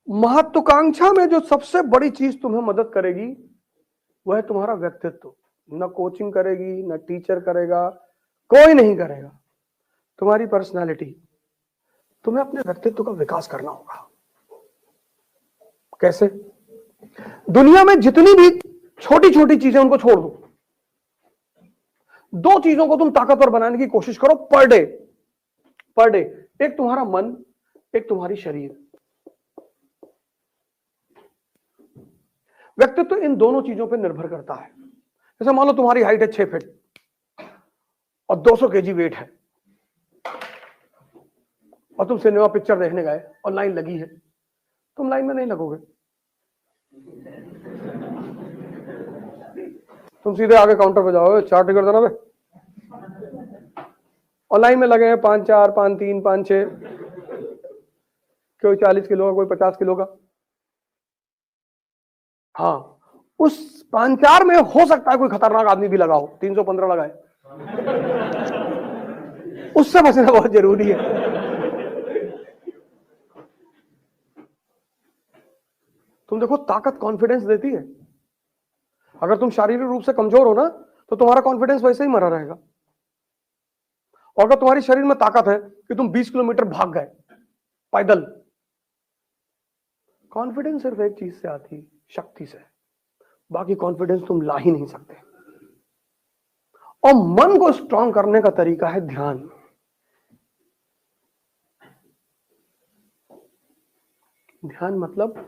महत्वाकांक्षा में जो सबसे बड़ी चीज तुम्हें मदद करेगी वह है तुम्हारा व्यक्तित्व। न कोचिंग करेगी, न टीचर करेगा, कोई नहीं करेगा। तुम्हारी पर्सनालिटी। तुम्हें अपने व्यक्तित्व का विकास करना होगा। कैसे? दुनिया में जितनी भी छोटी छोटी चीजें उनको छोड़ दो। दो चीजों को तुम ताकतवर बनाने की कोशिश करो पर डे। Per day. एक तुम्हारा मन, एक तुम्हारी शरीर। व्यक्तित्व इन दोनों चीजों पर निर्भर करता है। जैसे मान लो तुम्हारी हाइट है 6 फीट और 200 केजी वेट है और तुम सिनेमा पिक्चर देखने गए और लाइन लगी है, तुम लाइन में नहीं लगोगे। तुम सीधे आगे काउंटर पे जाओगे, 4 टिकट देना बे। और लाइन में लगे हैं 5-4, 5-3, 5-6, कोई 40 किलो का, कोई 50 किलो का। हाँ, उस 5-4 में हो सकता है कोई खतरनाक आदमी भी लगा हो, 315 लगाए। उससे बचना बहुत जरूरी है। तुम देखो, ताकत कॉन्फिडेंस देती है। अगर तुम शारीरिक रूप से कमजोर हो ना, तो तुम्हारा कॉन्फिडेंस वैसे ही मरा रहेगा। और अगर तुम्हारी शरीर में ताकत है कि तुम 20 किलोमीटर भाग गए पैदल, कॉन्फिडेंस सिर्फ एक चीज से आती, शक्ति से। बाकी कॉन्फिडेंस तुम ला ही नहीं सकते। और मन को स्ट्रांग करने का तरीका है ध्यान। ध्यान मतलब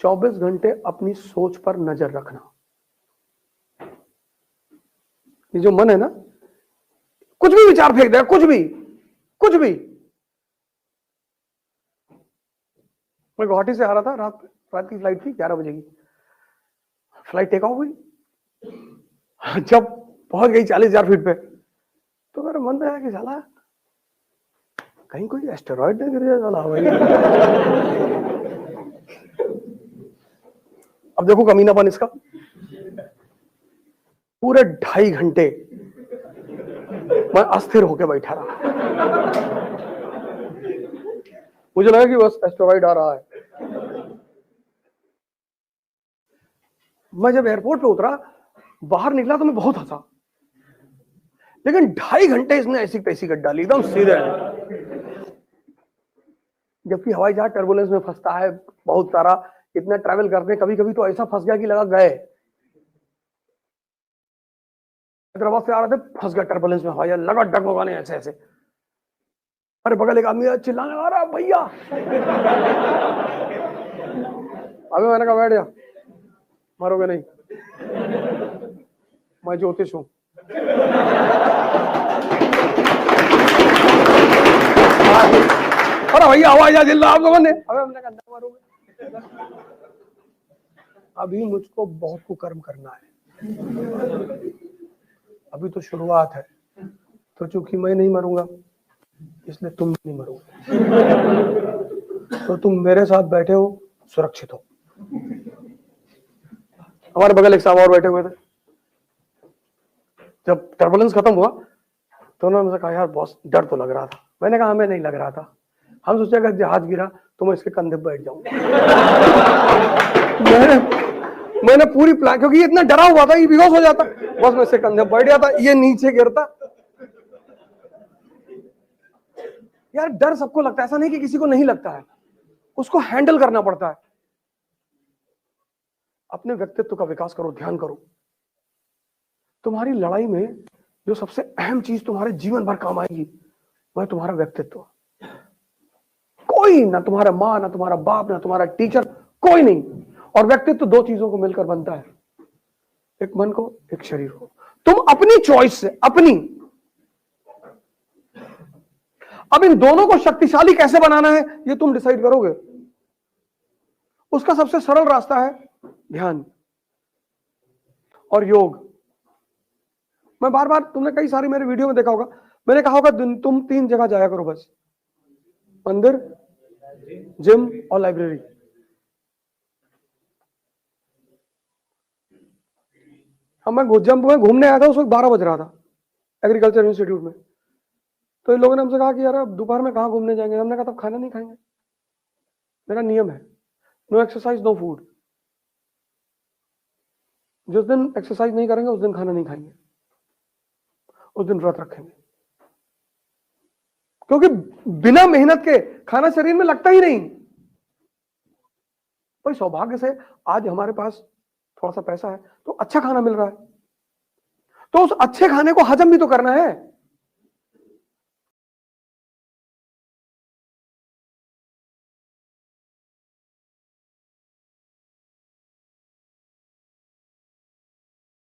24 घंटे अपनी सोच पर नजर रखना। ये जो मन है ना, कुछ भी विचार फेंक देगा, कुछ भी कुछ भी। मैं गुवाहाटी से आ रहा था, रात की फ्लाइट थी, 11 बजे की फ्लाइट टेक ऑफ हुई। जब पहुंच गई 40,000 फीट पे, तो मेरा मन में आया कि साला कहीं कोई एस्टेरॉइड नहीं गिर जाए साला भाई। अब देखो कमीनापन इसका। पूरे 2.5 घंटे मैं अस्थिर होकर बैठा रहा। मुझे लगा कि बस एस्टेरॉइड आ रहा है। मैं जब एयरपोर्ट पे उतरा, बाहर निकला तो मैं बहुत हंसा, लेकिन 2.5 घंटे इसने ऐसी तैसी गड्ढा ली एकदम सीधे। जबकि हवाई जहाज टर्बुलेंस में फंसता है बहुत सारा, इतना ट्रैवल करते हैं, कभी कभी तो ऐसा फंस गया कि लगा गए। हैदराबाद से आ रहे थे, फंस गया टर्बुलेंस में, हवाई जहाज लगा डगमगाने ऐसे ऐसे। अरे बगल एक आदमी चिल्लाने आ रहा, भैया। अभी मैंने कहा बैठ जा, मरोगे नहीं, मैं ज्योतिष हूं। अरे भैया हवाई जहाज हिल रहा आपको बंदे। अबे हमने कहा ना मरोगे। अभी मुझको बहुत कुकर्म करना है, अभी तो शुरुआत है। तो चूंकि मैं नहीं मरूंगा, इसलिए तुम नहीं मरोगे। तो तुम मेरे साथ बैठे हो, सुरक्षित हो। हमारे बगल एक साहब और बैठे हुए थे। जब टर्बुलेंस खत्म हुआ तो उन्होंने मुझसे कहा, यार बॉस डर तो लग रहा था। मैंने कहा हमें नहीं लग रहा था, हम सोचे अगर जहाज गिरा तो मैं इसके कंधे पर बैठ जाऊंगा। मैंने पूरी प्लान, क्योंकि ये इतना डरा हुआ था, ये बेहोश हो जाता, बस मैं इसके कंधे पर बैठ जाता, ये नीचे गिरता। यार डर सबको लगता है, ऐसा नहीं कि किसी को नहीं लगता है, उसको हैंडल करना पड़ता है। अपने व्यक्तित्व का विकास करो, ध्यान करो। तुम्हारी लड़ाई में जो सबसे अहम चीज तुम्हारे जीवन भर काम आएगी वह तुम्हारा व्यक्तित्व। कोई ना, तुम्हारा माँ, ना तुम्हारा बाप, ना तुम्हारा टीचर, कोई नहीं। और व्यक्तित्व दो चीजों को मिलकर बनता है, एक मन को, एक शरीर को। तुम अपनी चॉइस से, अपनी, अब इन दोनों को शक्तिशाली कैसे बनाना है ये तुम डिसाइड करोगे। उसका सबसे सरल रास्ता है ध्यान और योग। मैं बार बार, तुमने कई सारी मेरे वीडियो में देखा होगा, मैंने कहा होगा तुम 3 जगह जाया करो बस, मंदिर, जिम और लाइब्रेरी। हम मैं जब मैं घूमने आया था उस वक्त 12 बज रहा था एग्रीकल्चर इंस्टीट्यूट में। तो इन लोगों ने हमसे कहा कि यार अब दोपहर में कहाँ घूमने जाएंगे। हमने कहा तब खाना नहीं खाएंगे, मेरा नियम है। No exercise no food. जिस दिन एक्सरसाइज नहीं करेंगे उस दिन खाना नहीं खाएंगे, उस दिन व्रत रखेंगे, क्योंकि बिना मेहनत के खाना शरीर में लगता ही नहीं। भाई सौभाग्य से आज हमारे पास थोड़ा सा पैसा है तो अच्छा खाना मिल रहा है, तो उस अच्छे खाने को हजम भी तो करना है।